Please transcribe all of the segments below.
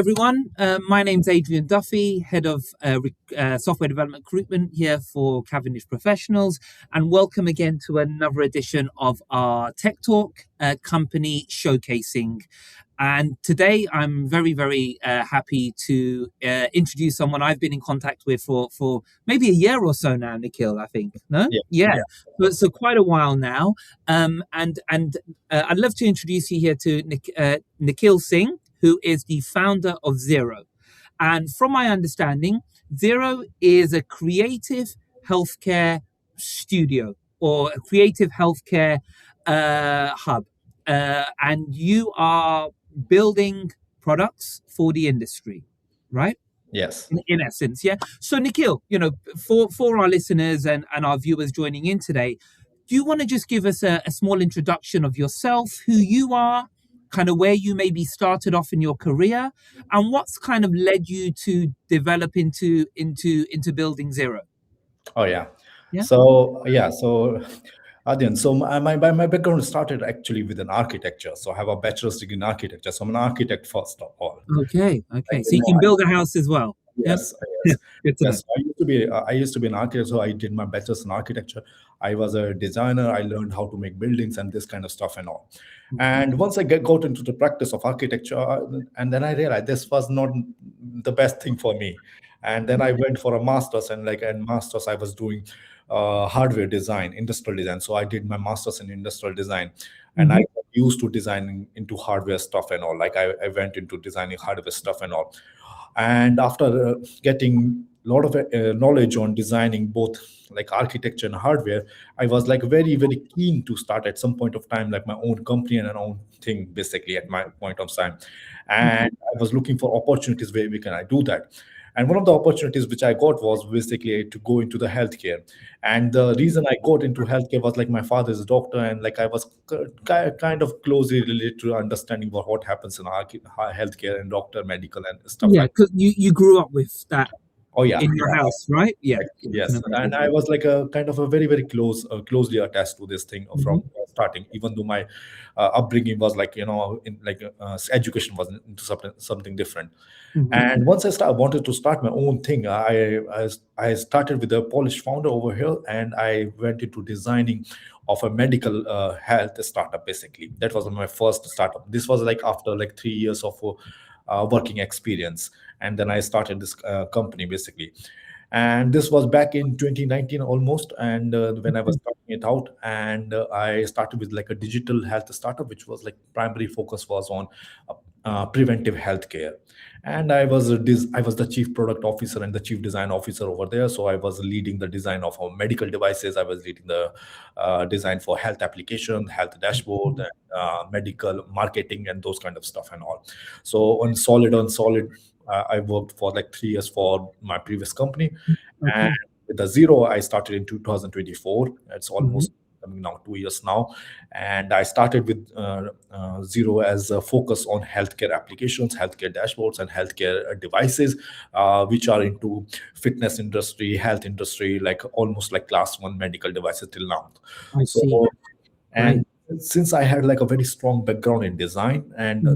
Everyone. My name's Adrian Duffy, head of software development recruitment here for Cavendish Professionals, and welcome again to another edition of our Tech Talk company showcasing. And today I'm very, very happy to introduce someone I've been in contact with for maybe a year or so now, Nikhil, I think. No? Yeah. Yeah. Yeah. So quite a while now. And I'd love to introduce you here to Nikhil Singh, who is the founder of Xiro. And from my understanding, Xiro is a creative healthcare studio or a creative healthcare hub. And you are building products for the industry, right? Yes. In essence, yeah. So, Nikhil, for our listeners and our viewers joining in today, do you want to just give us a small introduction of yourself, who you are, kind of where you maybe started off in your career, and what's kind of led you to develop into building Xiro? Oh, yeah. Yeah. So Adyan, so my background started actually with an architecture. So I have a bachelor's degree in architecture. So I'm an architect first of all. Okay. Like, So you can build a house as well. Yeah. yes, yes, Good to know. yes. I used to be an architect, so I did my bachelor's in architecture. I was a designer. I learned how to make buildings and this kind of stuff and all. And once I got into the practice of architecture, and then I realized this was not the best thing for me. And then I went for a master's, and masters I was doing hardware design, industrial design. So I did my master's in industrial design, and I got used to designing into hardware stuff and all. Like I went into designing hardware stuff and all. And after getting a lot of knowledge on designing both like architecture and hardware, I was like very, very keen to start at some point of time like my own company and an own thing basically at my point of time. And I was looking for opportunities where we can I do that. And one of the opportunities which I got was basically to go into the healthcare. And the reason I got into healthcare was like my father is a doctor, and like I was kind of closely related to understanding what happens in healthcare and doctor, medical, and stuff Yeah, like. because you grew up with that Oh yeah, in your house, right? Yeah. yes. And I was like a kind of a very very closely attached to this thing from starting. Even though my upbringing was like in like education was into something different. And once wanted to start my own thing, I started with a Polish founder over here, and I went into designing of a medical health startup. Basically, that was my first startup. This was like after like 3 years of working experience, and then I started this company basically. And this was back in 2019 almost, and when I was starting it out, and I started with like a digital health startup, which was like primary focus was on preventive healthcare. And I was the chief product officer and the chief design officer over there. So I was leading the design of our medical devices. I was leading the design for health application, health dashboard, and medical marketing and those kind of stuff and all. So on solid, I worked for like 3 years for my previous company. And with the Xiro, I started in 2024. It's almost coming now 2 years now. And I started with Xiro as a focus on healthcare applications, healthcare dashboards, and healthcare devices, which are into fitness industry, health industry, like almost like class one medical devices till now. I see. So, Right. and since I had like a very strong background in design, and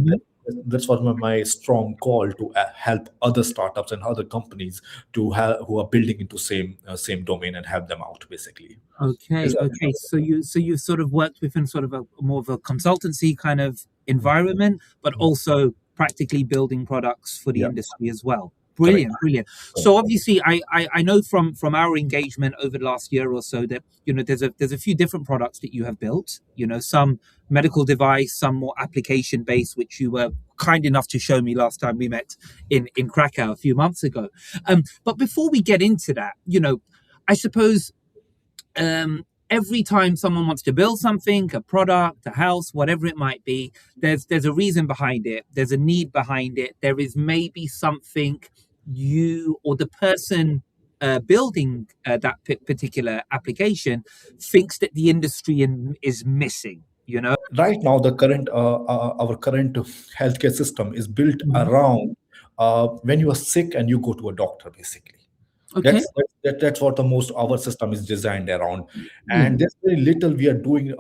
that's what my strong call to help other startups and other companies to have who are building into same domain and help them out basically. Okay. Is that So you sort of worked within sort of a more of a consultancy kind of environment, but also practically building products for the yeah, industry as well. correct. Brilliant. So obviously, I know from our engagement over the last year or so that there's a few different products that you have built. Some medical device, some more application based, which you were kind enough to show me last time we met in Krakow a few months ago. But before we get into that, I suppose every time someone wants to build something, a product, a house, whatever it might be, there's a reason behind it. There's a need behind it. There is maybe something you or the person building that particular application thinks that the industry is missing. Right now the current our current healthcare system is built around when you are sick and you go to a doctor basically. Okay. That's what the most our system is designed around, Yeah. and there's very little we are doing.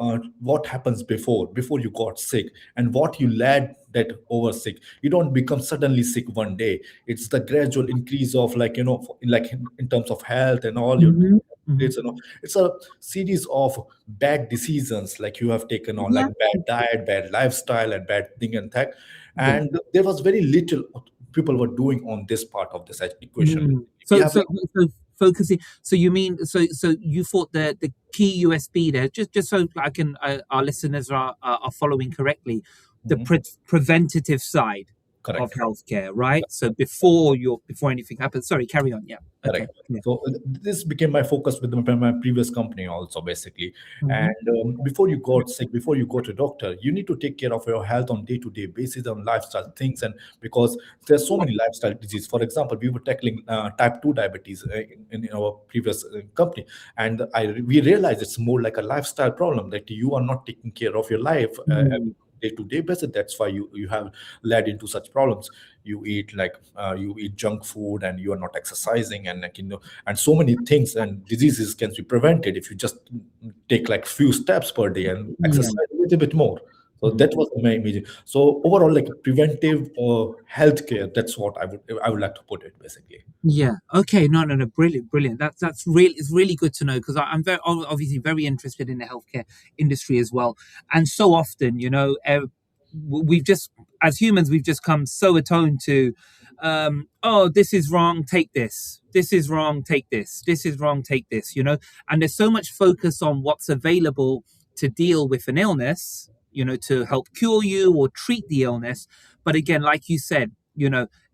What happens before you got sick, and what you led that over sick. You don't become suddenly sick one day. It's the gradual increase of, like, like in terms of health and all your. Hmm. Hmm. It's a series of bad decisions, like you have taken on, Yeah. like bad diet, bad lifestyle, and bad thing and that. Yeah. And there was very little people were doing on this part of this equation. Mm. We So, have, so, so focusing. So you mean so you thought the key USB there, just so I can our listeners are following correctly, the Mhm. preventative side of Correct. healthcare, right? So before anything happens. Sorry, carry on. Yeah. Okay. Correct. Yeah. So this became my focus with my previous company also, basically. Hmm. And before you got sick, before you go to doctor, you need to take care of your health on day-to-day basis, on lifestyle things. And because there's so many lifestyle diseases. For example, we were tackling type 2 diabetes in our previous company. And we realized it's more like a lifestyle problem, that you are not taking care of your life Mm. day-to-day basis. That's why you have led into such problems. You eat junk food, and you are not exercising, and, like, and so many things and diseases can be prevented if you just take like few steps per day and Yeah. exercise a little bit more. So Mm. that was the main reason. So overall, like preventive healthcare, that's what I would like to put it, basically. Yeah. Okay. No. No. No. Brilliant. Brilliant. That's really it's really good to know because I'm very obviously very interested in the healthcare industry as well. And so often, we've just as humans we've just come so attuned to, oh, this is wrong. Take this. This is wrong. Take this. This is wrong. Take this. And there's so much focus on what's available to deal with an illness. To help cure you or treat the illness. But again, like you said,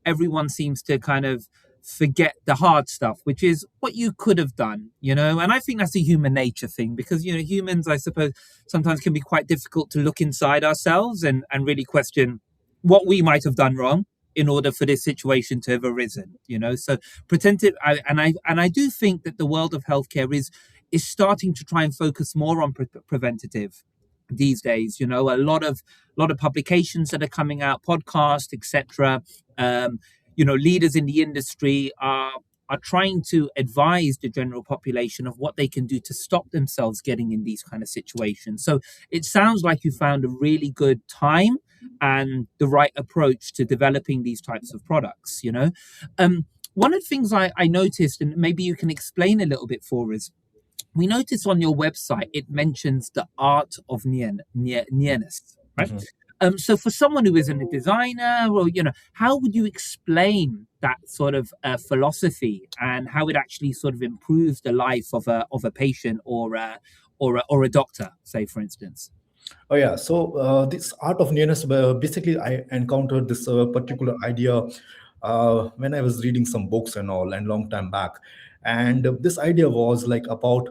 everyone seems to kind of forget the hard stuff, which is what you could have done. And I think that's a human nature thing because, humans, I suppose, sometimes can be quite difficult to look inside ourselves and really question what we might have done wrong in order for this situation to have arisen. So preventive, and I do think that the world of healthcare is starting to try and focus more on preventative these days. A lot of publications that are coming out, podcasts, etc. Leaders in the industry are trying to advise the general population of what they can do to stop themselves getting in these kind of situations. So it sounds like you found a really good time and the right approach to developing these types of products. One of the things I noticed, and maybe you can explain a little bit for us, we notice on your website it mentions the art of nearness, right? Mhm. So for someone who isn't a designer, or how would you explain that sort of philosophy and how it actually sort of improves the life of a patient or a doctor, say for instance? Oh yeah, so this art of nearness, basically, I encountered this particular idea when I was reading some books and all, and long time back, and this idea was like about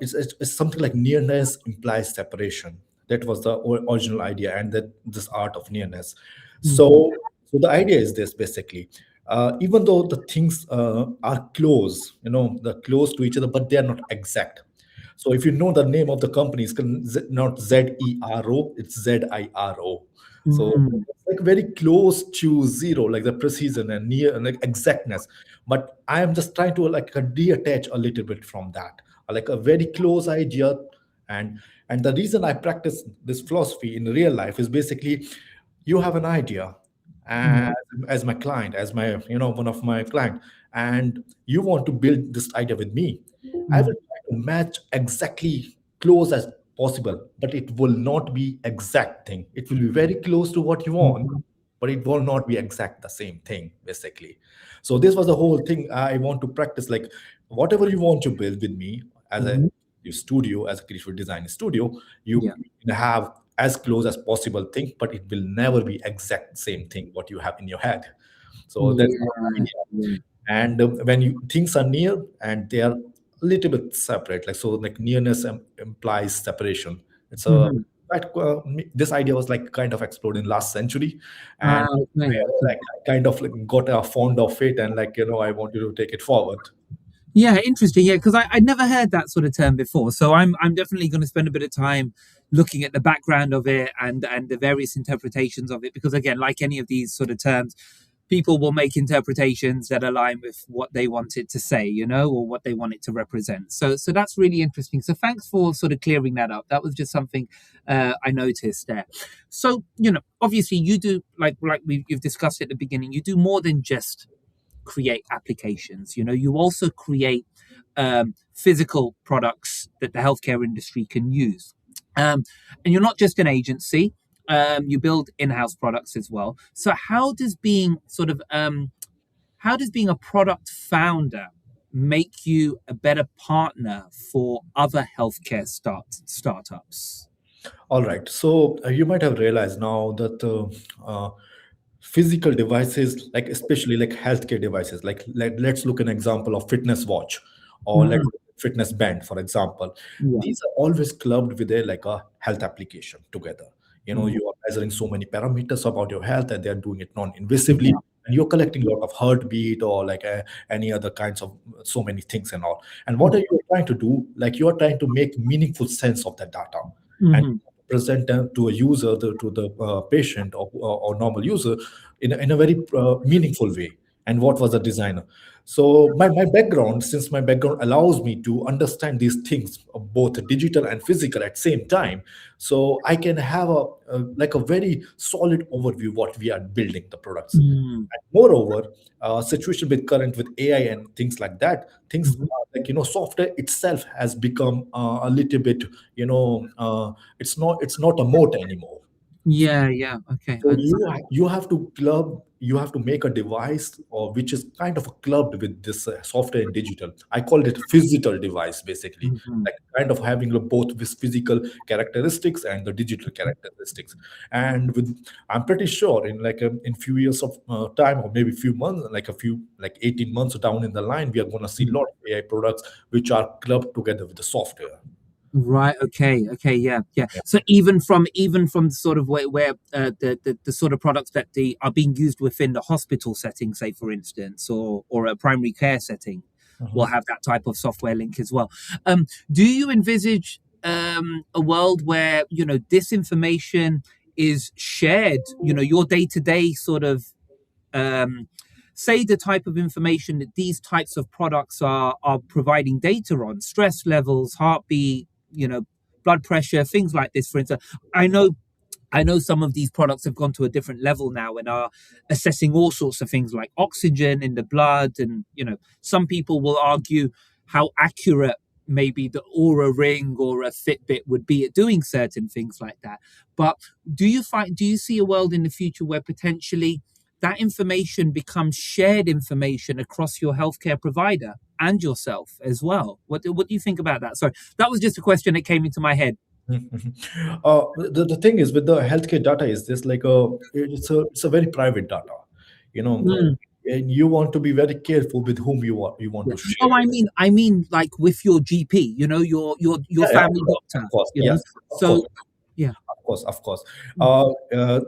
it's something like nearness implies separation. That was the original idea, and that this art of nearness. Hmm. So the idea is this, basically. Even though the things are close, they're close to each other, but they are not exact. So if you know the name of the company, it's not Zero, it's Ziro. So Hmm. it's like very close to zero, like the precision and near, like exactness. But I am just trying to like detach a little bit from that, like a very close idea. And and the reason I practice this philosophy in real life is basically, you have an idea, Hmm. as my client, as my one of my client, and you want to build this idea with me. I will try to match exactly close as possible, but it will not be exact thing. It will be very close to what you want, Hmm. but it will not be exact the same thing, basically. So this was the whole thing I want to practice. Like, whatever you want to build with me as a Hmm. your studio, as a creative design studio, you Yeah. can have as close as possible thing, but it will never be exact same thing what you have in your head. So that's the Yeah. idea. Yeah. And when you things are near and they are a little bit separate, like, so like nearness implies separation. It's a Hmm. this idea was like kind of explored in last century, Ah, and okay. like I kind of like got fond of it, and like I wanted to take it forward. Yeah, interesting. Yeah, because I'd never heard that sort of term before. So I'm definitely going to spend a bit of time looking at the background of it and the various interpretations of it. Because again, like any of these sort of terms, people will make interpretations that align with what they want it to say, or what they want it to represent. So that's really interesting. So thanks for sort of clearing that up. That was just something I noticed there. So obviously you do, like you've discussed at the beginning, you do more than just create applications. You also create physical products that the healthcare industry can use. And you're not just an agency. You build in-house products as well. So how does being a product founder make you a better partner for other healthcare startups? All right. So you might have realized now that physical devices, like especially like healthcare devices, like let's look an example of fitness watch, or let's Mhm. fitness band, for example. Yeah. These are always clubbed with a like a health application together. Mhm. You are measuring so many parameters about your health, and they are doing it non-invasively. Yeah. And you're collecting a lot of heartbeat, or like any other kinds of so many things and all. And what are Mhm. you trying to do? Like you are trying to make meaningful sense of that data, and Mhm. present them to a user, to the patient, or normal user, in a very meaningful way. And what was the designer? So my background, since my background allows me to understand these things, both digital and physical at same time, so I can have a very solid overview what we are building the products. Mhm. And moreover, situation with current with AI and things like that, things Mhm. like software itself has become a little bit, it's not a moat anymore. Yeah, yeah. Okay. So you have to make a device, or which is kind of clubbed with this software and digital. I call it physical device, basically, Mhm. like kind of having both this physical characteristics and the digital characteristics. And with, I'm pretty sure in like in few years of time, or maybe few months, like 18 months down in the line, we are going to see a lot of AI products which are clubbed together with the software. Right. Okay. Okay. Yeah. Yeah. Yeah. So even from sort of where the sort of products that they are being used within the hospital setting, say for instance, or a primary care setting, will Mhm. have that type of software link as well. Do you envisage a world where this information is shared? Your day to day sort of um, say the type of information that these types of products are providing data on, stress levels, heartbeat, blood pressure, things like this, for instance. I know some of these products have gone to a different level now and are assessing all sorts of things like oxygen in the blood. And, some people will argue how accurate maybe the Aura Ring or a Fitbit would be at doing certain things like that. But do you see a world in the future where potentially that information becomes shared information across your healthcare provider and yourself as well? What do you think about that? Sorry, that was just a question that came into my head. Mhm. The thing is with the healthcare data is this like it's a very private data, you know, uh, Mm. and you want to be very careful with whom you want Yeah. to share Oh, I it. mean, I mean, like with your GP, your Yeah, yeah, family of doctor, course, yes, of course, So, yeah. of course. Mm. Uh, uh,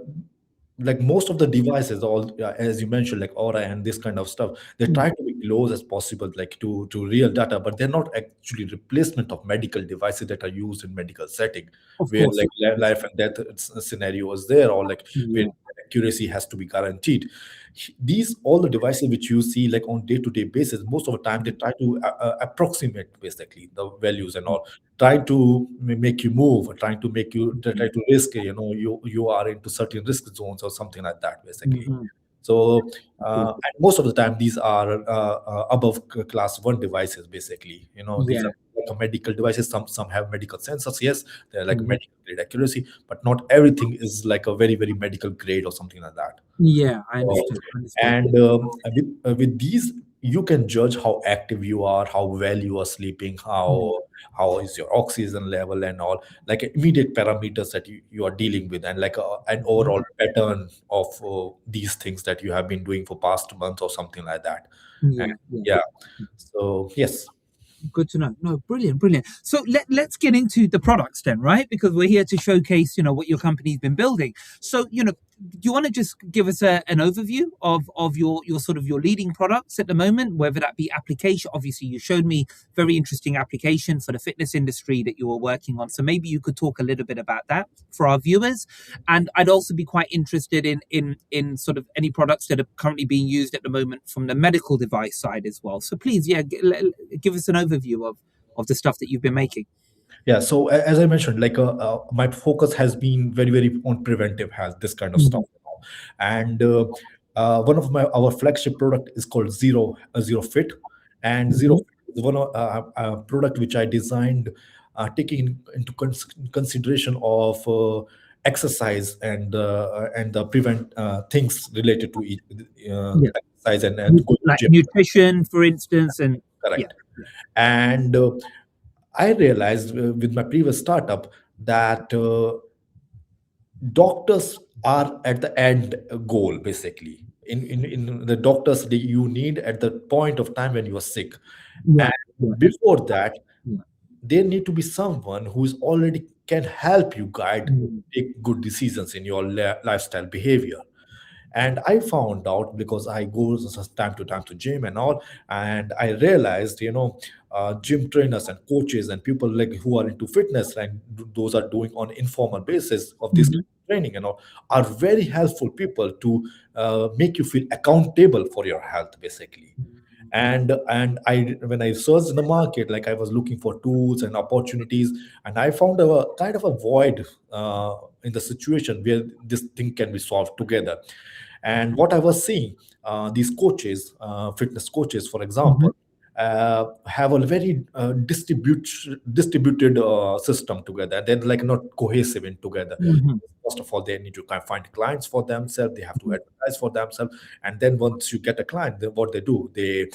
like most of the devices, all as you mentioned, like Aura and this kind of stuff, they Mm. try to be close as possible, like to real data, but they're not actually replacement of medical devices that are used in medical setting, Of where course. like life and death scenario is there, or like where Yeah. accuracy has to be guaranteed. These all the devices which you see like on day-to-day basis, most of the time they try to approximate basically the values and all, trying to make you move, or trying to make you try Mhm. to risk, you are into certain risk zones or something like that, basically. Mhm. So, Okay. and most of the time, these are above class one devices, basically. These Yeah. are like a medical devices. Some have medical sensors. Yes, they're like Mhm. medical grade accuracy, but not everything is like a very, very medical grade or something like that. Yeah, I Uh, understood. Understood. and with these, you can judge how active you are, how well you are sleeping, Mhm. how is your oxygen level and all, like immediate parameters that you are dealing with, and like an overall pattern of these things that you have been doing for past months or something like that. And Yeah. Yeah. yeah, so yes. Good to know. No, brilliant, brilliant. So let's get into the products then, right? Because we're here to showcase, what your company's been building. So, do you want to just give us an overview of your sort of your leading products at the moment, whether that be application? Obviously, you showed me very interesting application for the fitness industry that you were working on. So maybe you could talk a little bit about that for our viewers. And I'd also be quite interested in sort of any products that are currently being used at the moment from the medical device side as well. So please, yeah, give us an overview of the stuff that you've been making. Yeah. So as I mentioned, like my focus has been very, very on preventive health, this kind of stuff. Mhm. And one of our flagship product is called Zero Fit, and Zero Mhm. Fit is one of a product which I designed, taking into consideration of exercise and the prevent things related to Yeah. exercise and going to Like gym. nutrition, for instance, and yeah. Correct. And I realized with my previous startup that doctors are at the end goal, basically. In the doctors that you need at the point of time when you are sick. Yeah. And Yeah. before that, Yeah. there need to be someone who is already can help you guide, Mm. take good decisions in your lifestyle behavior. And I found out, because I go time to gym and all, and I realized, gym trainers and coaches and people like who are into fitness, and those are doing on informal basis of this Mhm. training and all, are very helpful people to make you feel accountable for your health, basically. And I, when I searched in the market, like, I was looking for tools and opportunities, and I found a kind of a void in the situation where this thing can be solved together. And what I was seeing, these coaches, fitness coaches, for Mhm. example, have a very distributed system together. They're like not cohesive in together. Mhm. First of all, they need to kind of find clients for themselves. They have to advertise for themselves, and then once you get a client, then what they do, they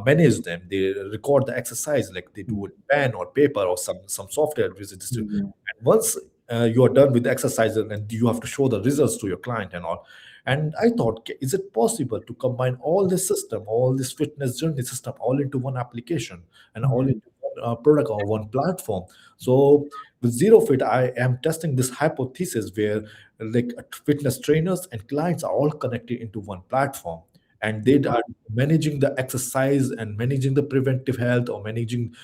manage them. They record the exercise, like they do it pen or paper or some software. Mhm. And once you are done with the exercise, and you have to show the results to your client and all. And I thought, "Okay, is it possible to combine all this system, all this fitness journey system, all into one application and all Mhm. into one product or one platform?" So with Zero Fit, I am testing this hypothesis where, like, fitness trainers and clients are all connected into one platform, and they are managing the exercise and managing the preventive health or managing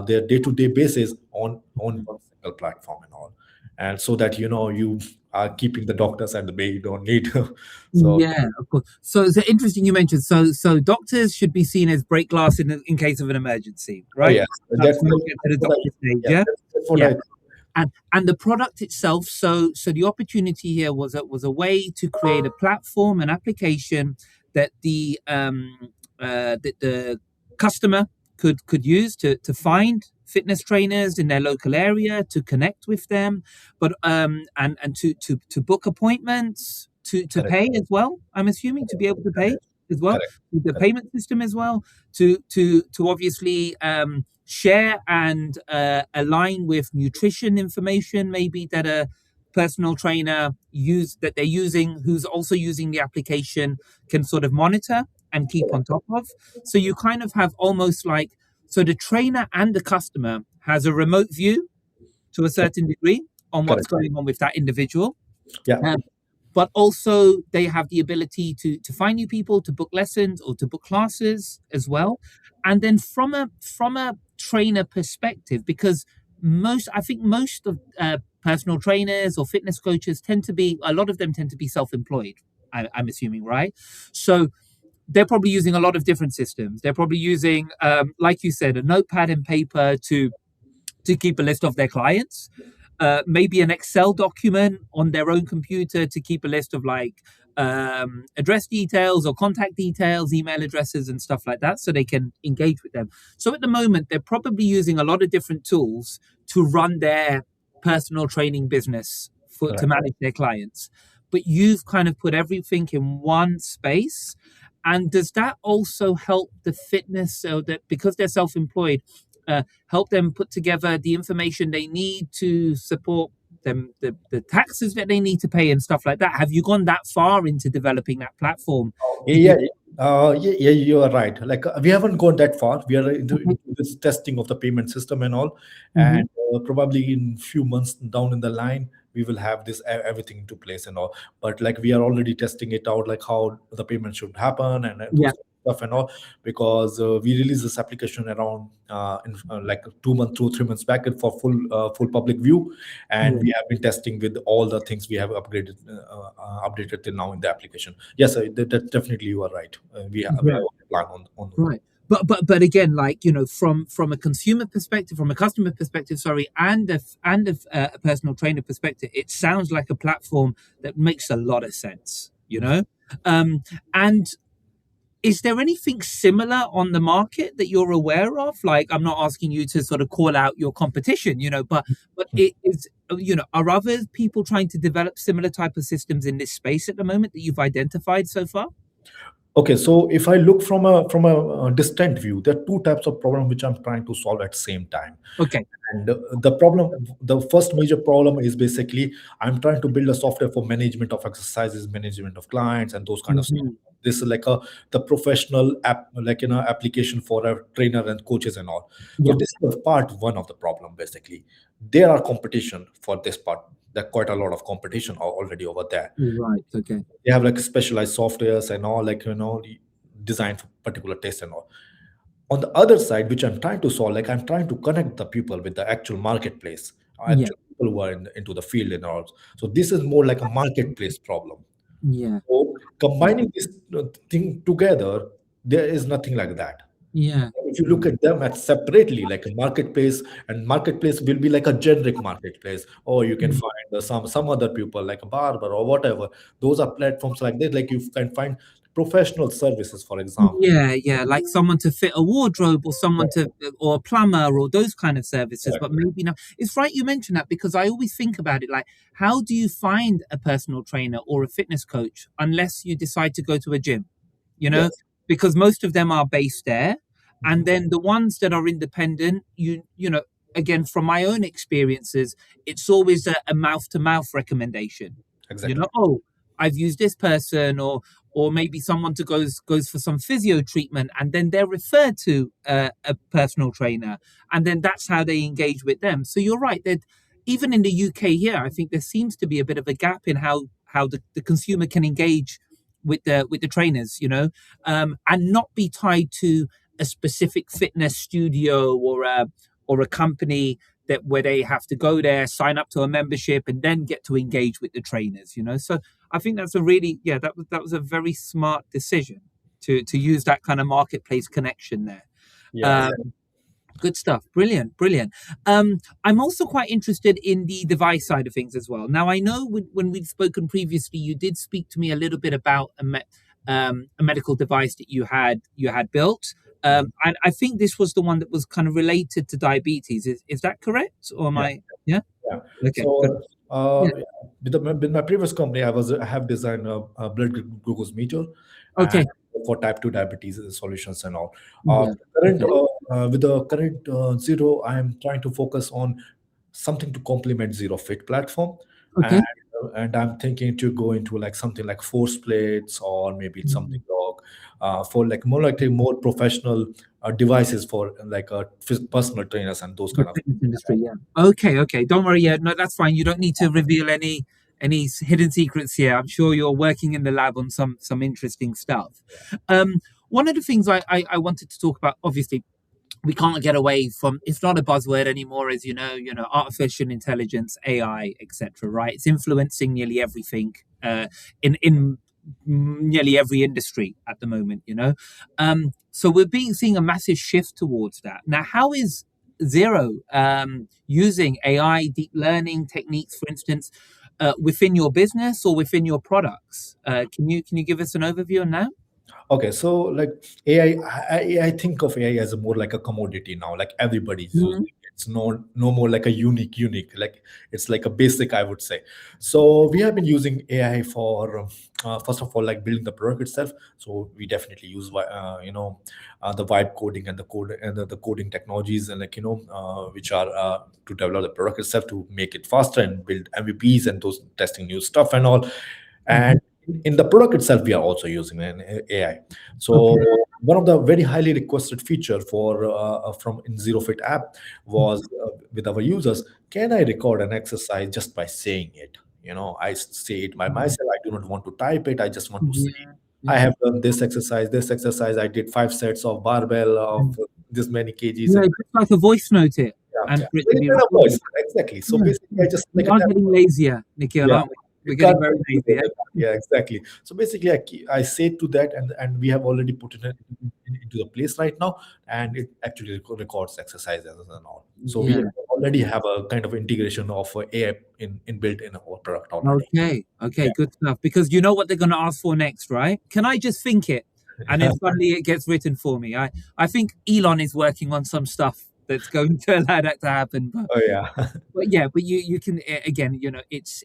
their day-to-day basis on one single platform and all. And so that you are keeping the doctors at the bay, you don't need. So Yeah, of course. So it's interesting you mentioned. So doctors should be seen as break glass in case of an emergency, oh right? yes, That's when that's you get to the what I, doctor stage. yeah, Yeah, that's what yeah. I. And the product itself. So the opportunity here was a way to create a platform, an application that the customer could use to find fitness trainers in their local area, to connect with them, but and to book appointments, to Correct, pay as well. I'm assuming to be able to pay correct, as well, correct, the correct, payment system as well, to obviously share and align with nutrition information maybe that a personal trainer that they're using, who's also using the application, can sort of monitor and keep on top of. So you kind of have almost like, so the trainer and the customer has a remote view to a certain degree on what's correct. going on with that individual. Yeah, Um, but also they have the ability to find new people, to book lessons or to book classes as well. And then from a trainer perspective, because I think most of personal trainers or fitness coaches tend to be, a lot of them tend to be self-employed. I'm assuming, right? So they're probably using a lot of different systems. They're probably using, like you said, a notepad and paper to keep a list of their clients, maybe an Excel document on their own computer to keep a list of like address details or contact details, email addresses, and stuff like that, so they can engage with them. So at the moment, they're probably using a lot of different tools to run their personal training business to correct. manage their clients. But you've kind of put everything in one space. And does that also help the fitness, so that because they're self-employed, help them put together the information they need to support them, the taxes that they need to pay and stuff like that? Have you gone that far into developing that platform? Yeah, Do you? yeah, yeah, you are right. Like, we haven't gone that far. We are into this testing of the payment system and all, and Mhm. probably in few months down in the line, we will have this everything into place and all. But like we are already testing it out, like how the payment should happen and Yeah. those stuff and all, because we released this application around in like 2 months, 2 or 3 months back for full public view, and Yeah. we have been testing with all the things we have updated till now in the application. Yes, that definitely you are right. We have Right. a plan on Right. But again, like, from a consumer perspective, from a customer perspective, sorry, and a personal trainer perspective, it sounds like a platform that makes a lot of sense. And is there anything similar on the market that you're aware of? Like, I'm not asking you to sort of call out your competition, but it is, are other people trying to develop similar type of systems in this space at the moment that you've identified so far? Okay, so if I look from a distant view, there are two types of problem which I'm trying to solve at the same time. Okay. And the first major problem is basically I'm trying to build a software for management of exercises, management of clients, and those kind of stuff. Mhm. This is like the professional app, like application for a trainer and coaches and all. So Yeah. this is the part one of the problem. Basically, there are competition for this part. There are quite a lot of competition already over there. Right. Okay. They have like specialized softwares and all, like designed for particular taste and all. On the other side, which I'm trying to solve, like I'm trying to connect the people with the actual marketplace, Yeah. actual people who are into the field and all. So this is more like a marketplace problem. Yeah. So combining this thing together, there is nothing like that. Yeah. If you look at them at separately, like a marketplace, and marketplace will be like a generic marketplace, or you can Mm. find some other people like a barber or whatever. Those are platforms like that. Like you can find professional services, for example. Yeah, yeah, like someone to fit a wardrobe or someone Correct, to, or a plumber or those kind of services, correct, but maybe not. It's right you mentioned that because I always think about it like, how do you find a personal trainer or a fitness coach unless you decide to go to a gym? You know, yes. because most of them are based there, and Mhm. then the ones that are independent, again from my own experiences, it's always a mouth to mouth recommendation. Exactly. Oh, I've used this person, or maybe someone to goes for some physio treatment, and then they're referred to a personal trainer, and then that's how they engage with them. So you're right that even in the UK here, I think there seems to be a bit of a gap in how the consumer can engage with the trainers, and not be tied to a specific fitness studio or a company that where they have to go there, sign up to a membership, and then get to engage with the trainers. So I think that's a really, yeah, that was a very smart decision to use that kind of marketplace connection there. Yeah, exactly. Um, Good stuff. Brilliant, brilliant. I'm also quite interested in the device side of things as well. Now, I know when we've spoken previously, you did speak to me a little bit about a medical device that you had built, Mhm. and I think this was the one that was kind of related to diabetes. Is that correct, or am Yeah. I? Yeah. Yeah. Okay. Good. So, Yeah. with my previous company, I have designed a blood glucose meter, and Okay. for type 2 diabetes solutions and all. Yeah. Okay. With the current Zero, I am trying to focus on something to complement Zero Fit platform, Okay. and I'm thinking to go into like something like force plates, or maybe it's something Mm. for like more professional devices for like personal trainers and those The kind of. fitness industry, yeah. Okay, okay. Don't worry. Yeah, no, that's fine. You don't need to reveal any hidden secrets here. I'm sure you're working in the lab on some interesting stuff. One of the things I wanted to talk about, obviously, we can't get away from, it's not a buzzword anymore, as artificial intelligence, AI, etc., right? It's influencing nearly everything in nearly every industry at the moment. So we're seeing a massive shift towards that now. How is Zero using AI, deep learning techniques, for instance, within your business or within your products? Can you give us an overview on that? Okay, so like I think of AI as a more like a commodity now. Like everybody's using Mhm. it. It's no more like a unique. Like it's like a basic, I would say. So we have been using AI for first of all, like building the product itself. So we definitely use the vibe coding and the code and the coding technologies, and like which are to develop the product itself, to make it faster and build MVPs and those testing new stuff and all. Mhm. And in the product itself, we are also using an AI. So Okay. one of the very highly requested feature for from in Zero Fit app was with our users, can I record an exercise just by saying it? I say it by myself. I do not want to type it. I just want to say, Yeah, I yeah. have done this exercise. I did 5 sets of barbell of this many kgs. Yeah, And just like a voice note it yeah, and for it so to you be kind of voice, recorded. exactly. So Yeah, basically, yeah. I just We like a are tap. getting lazier, Nikhil, Yeah, aren't we? you We're getting can't very really do lazy. that. Yeah, exactly. So basically, I say to that, and we have already put it into the place right now, and it actually records exercises and all. So we Yeah. already have a kind of integration of AI inbuilt in our product already. Okay. Okay. Yeah. Good stuff. Because you know what they're going to ask for next, right? Can I just think it, and then suddenly it gets written for me? I think Elon is working on some stuff that's going to allow that to happen. Oh yeah. But yeah, but you can again, it's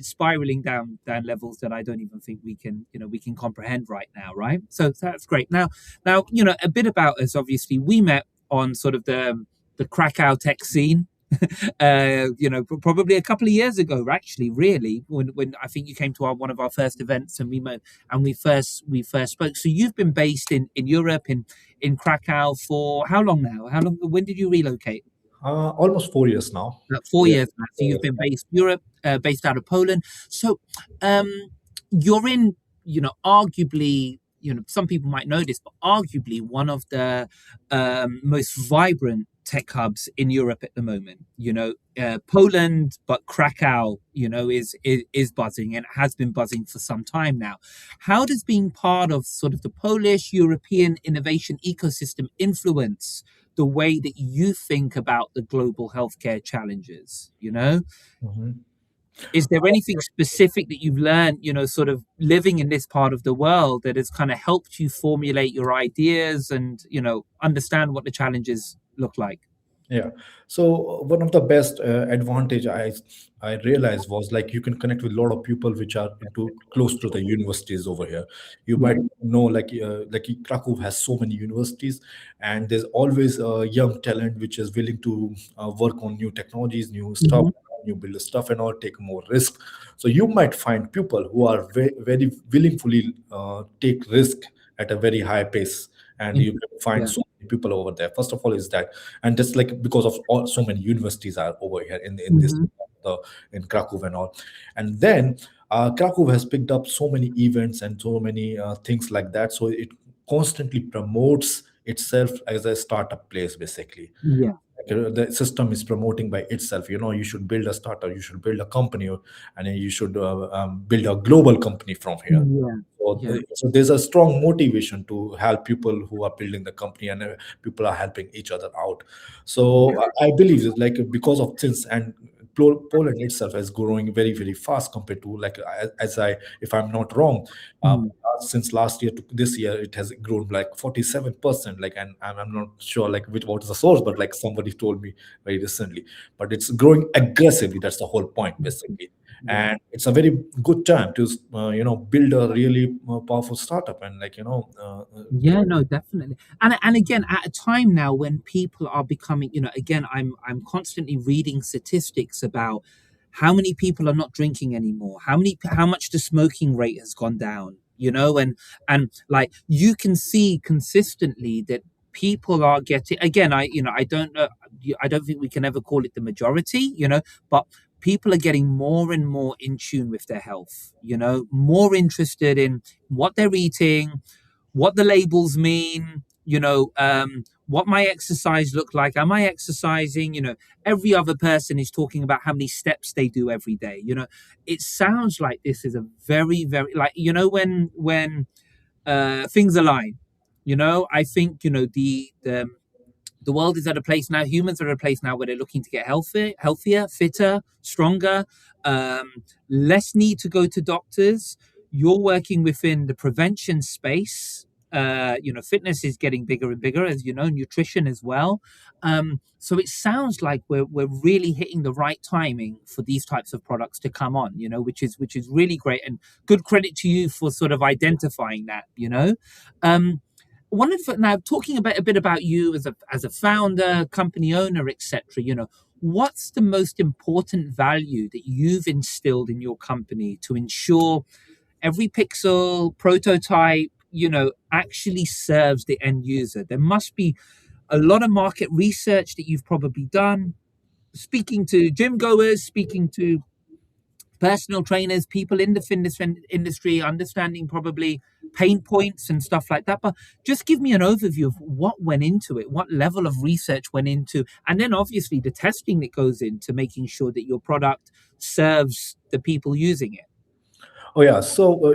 spiraling down levels that I don't even think we can comprehend right now, right? So that's great. Now a bit about us. Obviously, we met on sort of the Krakow tech scene. Probably a couple of years ago, actually, really, when I think you came to one of our first events and we met and we first spoke. So you've been based in Europe in Krakow for how long now? How long? When did you relocate? Almost 4 years now. 4 Yeah. years now. So you've been based Europe, based out of Poland. So um, you're in, arguably, some people might know this, but arguably one of the most vibrant tech hubs in Europe at the moment. Poland, but Krakow, is buzzing and has been buzzing for some time now. How does being part of sort of the Polish European innovation ecosystem influence the way that you think about the global healthcare challenges? Mhm. Is there anything specific that you've learned, sort of living in this part of the world that has kind of helped you formulate your ideas and, understand what the challenges look like? Yeah. So one of the best advantage I realized was like you can connect with a lot of people which are into close to the universities over here. You Yeah. might know like Krakow has so many universities, and there's always a young talent which is willing to work on new technologies, new stuff, Hmm. new build stuff, and all take more risk. So you might find people who are very willingly take risk at a very high pace, and you can find Yeah. so many people over there. First of all, is that, and just like because of so many universities are over here in this Hmm. uh, in Krakow and all, and then Krakow has picked up so many events and so many things like that, so it constantly promotes itself as a startup place basically. Yeah. Like, the system is promoting by itself, you should build a startup, you should build a company, and then you should build a global company from here. Yeah. So, Yeah. so there's a strong motivation to help people who are building the company, and people are helping each other out. So Yeah. I believe it's like because of this, and Poland itself is growing very very fast compared to like as I if I'm not wrong, Mm. since last year to this year it has grown like 47%. Like, and I'm not sure like what is the source, but like somebody told me very recently. But it's growing aggressively. That's the whole point basically, Yeah. and it's a very good time to build a really powerful startup and like Yeah, no, definitely. And again, at a time now when people are becoming, again, I'm constantly reading statistics about how many people are not drinking anymore, how much the smoking rate has gone down, and like you can see consistently that people are getting again, I don't know, I don't think we can ever call it the majority, but people are getting more and more in tune with their health, more interested in what they're eating, what the labels mean, what my exercise look like. Am I exercising? Every other person is talking about how many steps they do every day. It sounds like this is a very, very like when things align. I think the world is at a place now, humans are at a place now where they're looking to get healthier, fitter, stronger, less need to go to doctors. You're working within the prevention space. Fitness is getting bigger and bigger, as you know, nutrition as well. So it sounds like we're really hitting the right timing for these types of products to come on, which is really great, and good credit to you for sort of identifying that. Um, now talking about a bit about you as a founder, company owner, etc. What's the most important value that you've instilled in your company to ensure every pixel prototype, actually serves the end user? There must be a lot of market research that you've probably done, speaking to gym goers, speaking to personal trainers, people in the fitness industry, understanding probably pain points and stuff like that. But just give me an overview of what went into it, what level of research went into, and then obviously the testing that goes into making sure that your product serves the people using it. Oh yeah, so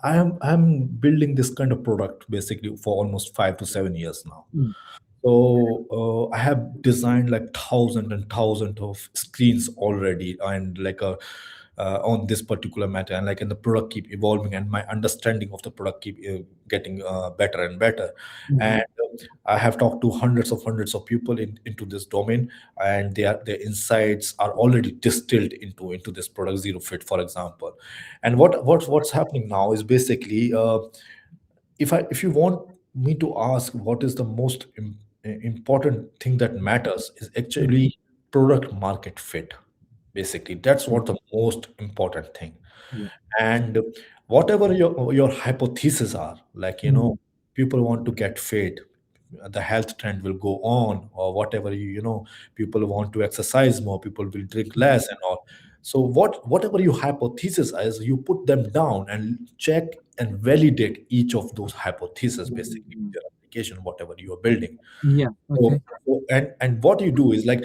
I'm building this kind of product basically for almost 5 to 7 years now. Mm, So I have designed like thousands and thousands of screens already, and like on this particular matter, and like, and the product keep evolving, and my understanding of the product keep getting better and better. mhm, And I have talked to hundreds of people into this domain, and their insights are already distilled into this product Zero Fit, for example. And what's happening now is basically, if you want me to ask what is the most important thing that matters, is mhm, actually product market fit. Basically, that's what the most important thing. yeah, And whatever your hypotheses are, like, mm, people want to get fit, the health trend will go on, or whatever, people want to exercise more, people will drink mm, less and all. So whatever your hypothesis is, you put them down and check and validate each of those hypotheses, mm, basically, with mm. your application, whatever you are building. Yeah, So, okay. and what you do is, like,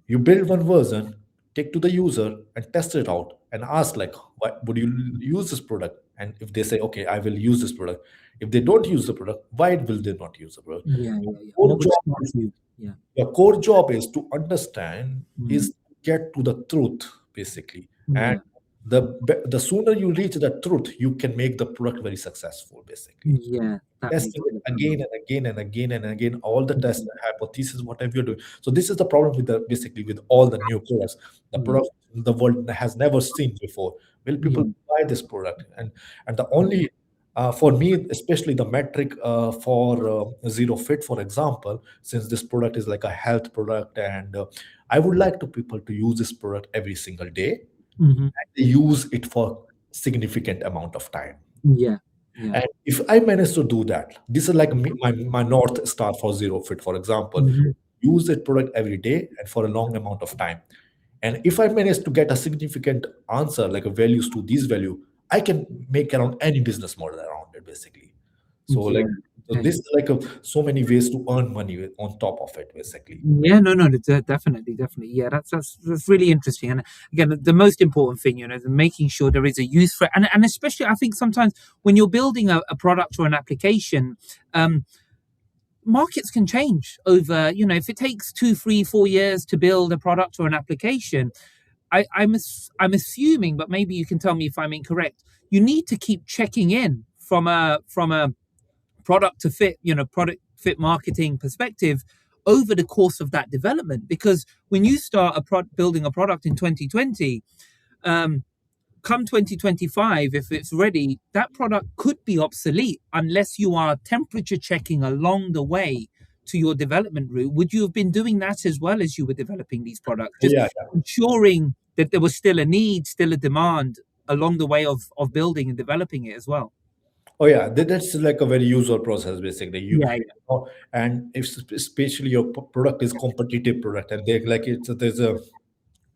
you build one version, take to the user and test it out, and ask, like, why would you use this product? And if they say, okay, I will use this product, if they don't use the product, why will they not use the product? Yeah, yeah, yeah. Core What would job start is, you? Yeah. your core job is to understand, Mm, is get to the truth, basically. And yeah. the sooner you reach the truth, you can make the product very successful, basically. Yeah, that makes Testing it sense. again and again and again and again, all the tests Mhm. and hypothesis, whatever you're doing. So this is the problem with the basically with all the new products, the Yeah, product the world has never seen before. Will yeah, people buy this product? And the only, for me, especially the metric for Zero Fit, for example, since this product is like a health product, and I would like to people to use this product every single day, hmm, and they use it for significant amount of time. yeah, yeah. And if I manage to do that, this is like my North Star for Zero Fit, for example. Hmm. Use that product every day and for a long amount of time. And if I manage to get a significant answer, like a values to these value, I can make around any business model around it, basically. So Yeah. like, so Okay. this is like so many ways to earn money on top of it, basically. Yeah, no, no, definitely, definitely. Yeah, that's really interesting. And again, the most important thing, is making sure there is a use for it. And especially, I think sometimes when you're building a product or an application, um, markets can change over. If it takes 2, 3, 4 years to build a product or an application, I'm assuming, but maybe you can tell me if I'm incorrect. You need to keep checking in from a product to fit, product fit marketing perspective over the course of that development. Because when you start building a product in 2020, um, come 2025, if it's ready, that product could be obsolete unless you are temperature checking along the way to your development route. Would you have been doing that as well as you were developing these products? Just Yeah. ensuring that there was still a need, still a demand along the way of building and developing it as well. Oh yeah, that's like a very usual process, basically. Yeah, And if especially your product is competitive product, and they like it's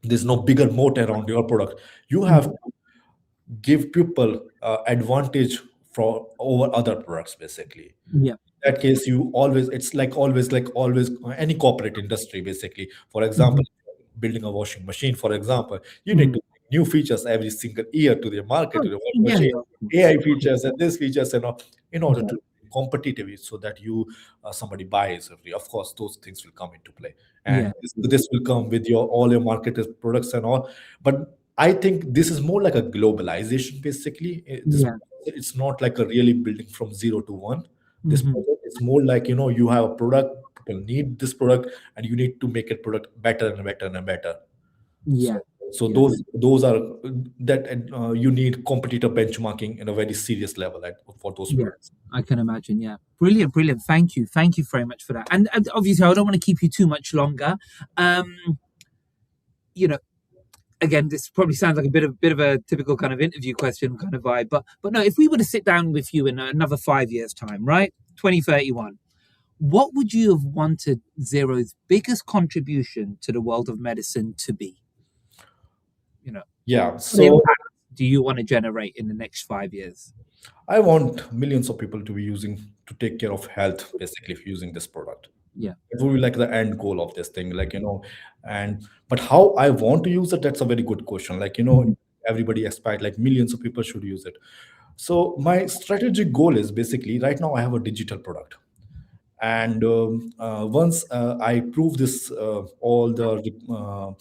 there's no bigger moat around your product, you have yeah. to give people advantage for over other products, basically. Yeah. That case, you always, it's like always any corporate industry, basically. For example, Mhm. building a washing machine, for example, you need Mm. to bring new features every single year to the market, Oh, to the washing yeah, machine, yeah, of course. AI features and this features and all, in order Yeah, to be competitive, so that you somebody buys. Of course, those things will come into play, yeah, and this will come with your all your marketed products and all. But I think this is more like a globalization, basically. This, yeah. it's not like a really building from zero to one. This Hmm. product is more like, you have a product, people need this product, and you need to make it product better and better and better. Yeah, So yeah, those are that, and you need competitor benchmarking in a very serious level for those yeah. products. I can imagine. Yeah, brilliant, brilliant. Thank you very much for that. And obviously, I don't want to keep you too much longer. Um, you know, again, this probably sounds like a bit of a typical kind of interview question kind of vibe, but no, if we were to sit down with you in another 5 years' time, right, 2031, what would you have wanted Zero's biggest contribution to the world of medicine to be? You know, Yeah. what So impact do you want to generate in the next 5 years? I want millions of people to be using to take care of health, basically using this product. Yeah. It will be like the end goal of this thing, like and but how I want to use it, that's a very good question. Like Mhm. everybody expect like millions of people should use it. So my strategic goal is basically right now I have a digital product, and once I prove this all the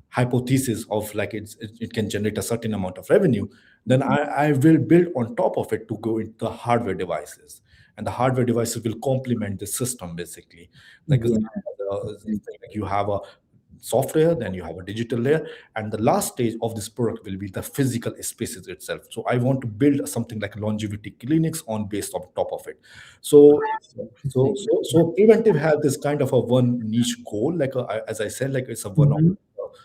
hypothesis of like it can generate a certain amount of revenue, then I will build on top of it to go into the hardware devices, and the hardware devices will complement the system basically. Like, Yeah. like you have a software, then you have a digital layer, and the last stage of this product will be the physical spaces itself. So I want to build something like longevity clinics on based on top of it. So so, Interesting. so preventive health is kind of a one niche goal. Like as I said, like it's a one of Mhm.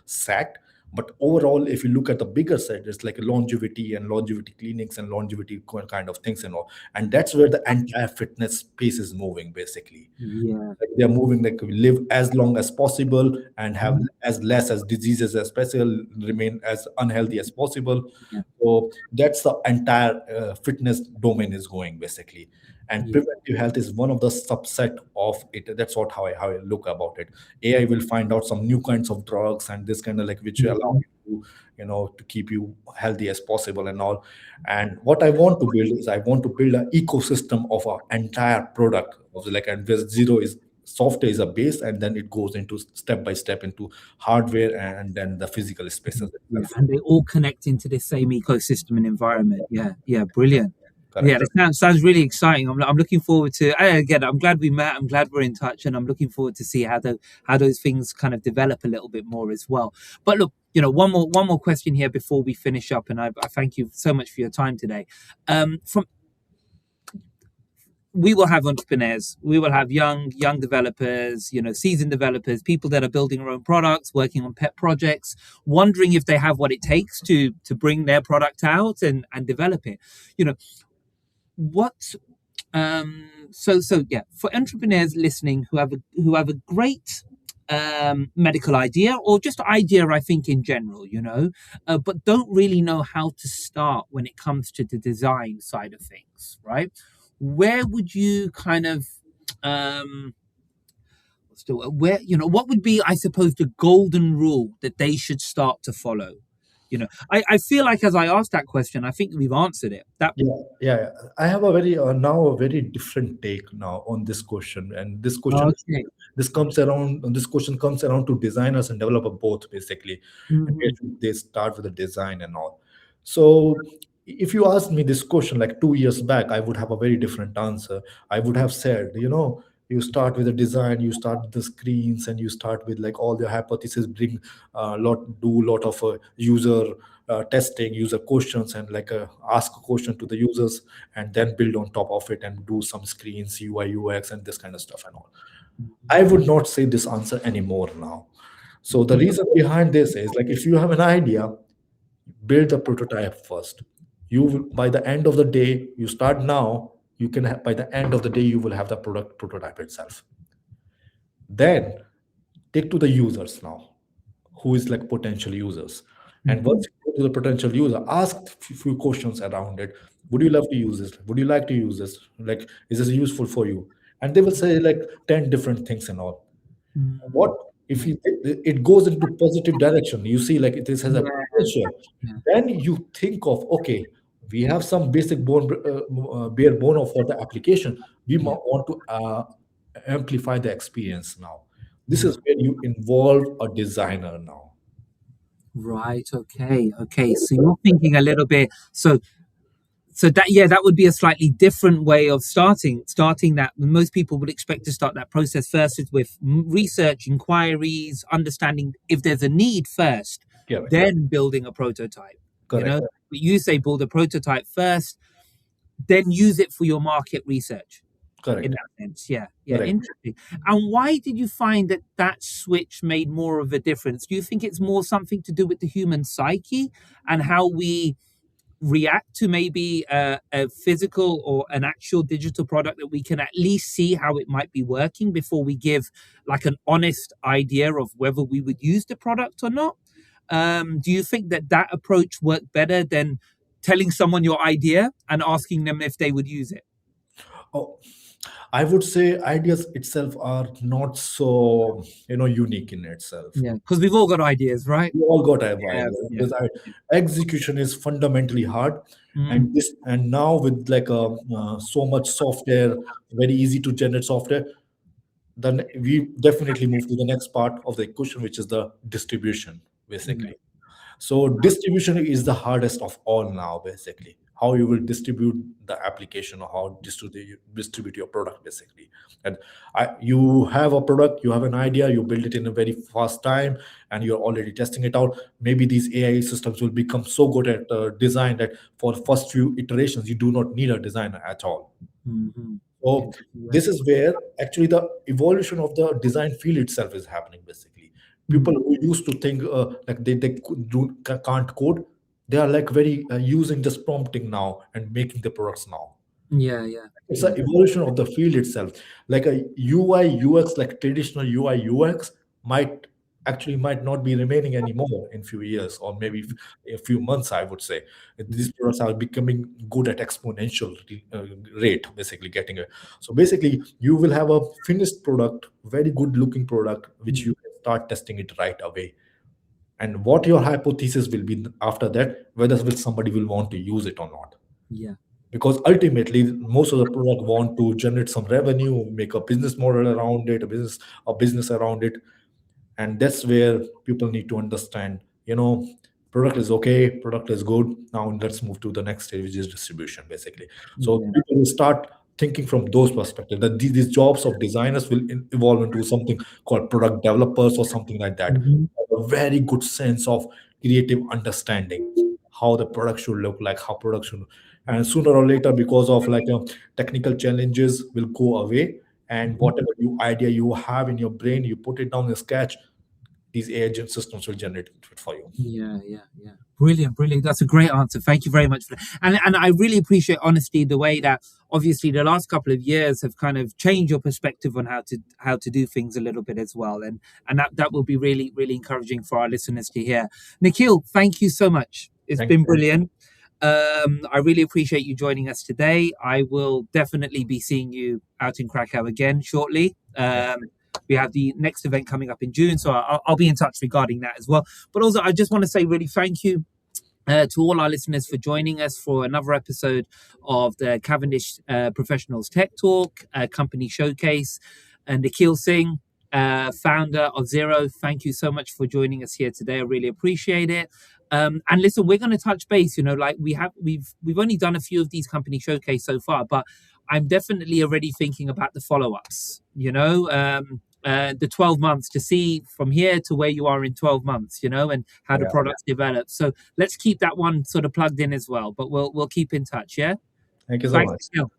set. But overall, if you look at the bigger set, it's like longevity and longevity clinics and longevity kind of things and all. And that's where the entire fitness space is moving, basically. Yeah. Like they're moving like we live as long as possible and have Mhm. as less as diseases as possible, remain as unhealthy as possible. Yeah. So that's the entire fitness domain is going basically, and Yeah. preventive health is one of the subset of it. That's what how I look about it. AI will find out some new kinds of drugs and this kind of like which will allow Mhm. you to to keep you healthy as possible and all. And what I want to build is I want to build an ecosystem of our entire product of like, and this zero is software is a base, and then it goes into step by step into hardware and then the physical spaces Yeah, itself. and they all connect into the same ecosystem and environment. Yeah, yeah, brilliant. Yeah, Correct. that sounds really exciting. I'm looking forward to. Again, I'm glad we met. I'm glad we're in touch, and I'm looking forward to see how those things kind of develop a little bit more as well. But look, one more question here before we finish up, and I thank you so much for your time today. From We will have entrepreneurs, we will have young developers, seasoned developers, people that are building their own products, working on pet projects, wondering if they have what it takes to bring their product out and develop it. you know what so yeah, for entrepreneurs listening who have a great medical idea, or just idea, I think, in general, but don't really know how to start when it comes to the design side of things, right? Where would you kind of um still where what would be, I suppose, the golden rule that they should start to follow? I feel like, as I asked that question, I think we've answered it. That Yeah, yeah, yeah. I have a very now a very different take now on this question, and Okay. this question comes around to designers and developer both basically. And where Hmm. should they start with the design and all? So if you asked me this question like 2 years back, I would have a very different answer. I would have said, you start with the design, you start with the screens, and you start with like all the hypotheses, bring lot of user testing, user questions, and like ask a question to the users, and then build on top of it and do some screens, UI, UX, and this kind of stuff and all. I would not say this answer anymore now. So the reason behind this is like if you have an idea, build the prototype first. By the end of the day, you start now. You can have, by the end of the day you will have the product prototype itself. Then take to the users now, who is like potential users. And Hmm. once you go to the potential user, ask few questions around it. Would you love to use this? Would you like to use this? Like, is this useful for you? And they will say like 10 different things and all. What if it goes into positive direction? You see, like this has a Yeah, potential. yeah, Then you think of, okay, we have some basic bare bone of for the application. We yeah. want to amplify the experience now. This Mm. is where you involve a designer now. Right. Okay. Okay. So you're thinking a little bit. So that, yeah, that would be a slightly different way of starting that. Most people would expect to start that process first is with research, inquiries, understanding if there's a need first, Correct. then building a prototype. You know, Correct. but you say build a prototype first, then use it for your market research. in Correct. that sense. Yeah, yeah, Correct. interesting. And why did you find that that switch made more of a difference? Do you think it's more something to do with the human psyche and how we react to maybe a physical or an actual digital product that we can at least see how it might be working before we give like an honest idea of whether we would use the product or not? Do you think that that approach worked better than telling someone your idea and asking them if they would use it? Oh, I would say ideas itself are not so, unique in itself. Yeah, because we've all got ideas, right? We all got have Yeah, ideas. yeah. Because execution is fundamentally hard, Mm, and now with like so much software, very easy to generate software, then we definitely move to the next part of the equation, which is the distribution, yeah, basically. So distribution is the hardest of all now, basically. How you will distribute the application or how distribute your product, basically. And you have a product, you have an idea, you build it in a very fast time, and you're already testing it out. Maybe these AI systems will become so good at design that for the first few iterations, you do not need a designer at all. hmm So exactly right. this is where actually the evolution of the design field itself is happening. Basically, Mm, people who used to think like can't code, they are like very using just prompting now and making the products now. yeah, yeah, It's yeah. an evolution of the field itself. Like a UI UX, like traditional UI UX, might not be remaining anymore in few years or maybe a few months. I would say Mm, these products are becoming good at exponential rate. Basically, getting a so basically you will have a finished product, very good looking product, which mm, you can start testing it right away. And what your hypothesis will be after that, whether will somebody will want to use it or not, yeah, because ultimately most of the product want to generate some revenue, make a business model around it, a business around it. And that's where people need to understand, product is okay, product is good, now let's move to the next stage, which is distribution, basically. So yeah. people will start thinking from those perspectives that these jobs of designers will evolve into something called product developers or something like that. Hmm. A very good sense of creative understanding, how the product should look like, how product should, and sooner or later, because of like technical challenges will go away, and Hmm. whatever you idea you have in your brain, you put it down in a sketch, these agent systems will generate it for you. Yeah, yeah, yeah. Brilliant, brilliant. That's a great answer. Thank you very much for that. And I really appreciate honesty, the way that obviously the last couple of years have kind of changed your perspective on how to do things a little bit as well. And that will be really, really encouraging for our listeners to hear. Nikhil, thank you so much. It's Thank been you. brilliant. I really appreciate you joining us today. I will definitely be seeing you out in Krakow again shortly. We have the next event coming up in June, so I'll be in touch regarding that as well. But also, I just want to say really thank you to all our listeners for joining us for another episode of the Cavendish Professionals Tech Talk Company Showcase. And Nikhil Singh, founder of Xiro, thank you so much for joining us here today. I really appreciate it. And listen, we're going to touch base. You know, like we've only done a few of these company showcase so far, but I'm definitely already thinking about the follow ups. The 12 months to see from here to where you are in 12 months. And how the Yeah. products develop. So let's keep that one sort of plugged in as well. But we'll keep in touch. Yeah. Thank you so Thanks, much. Nikhil.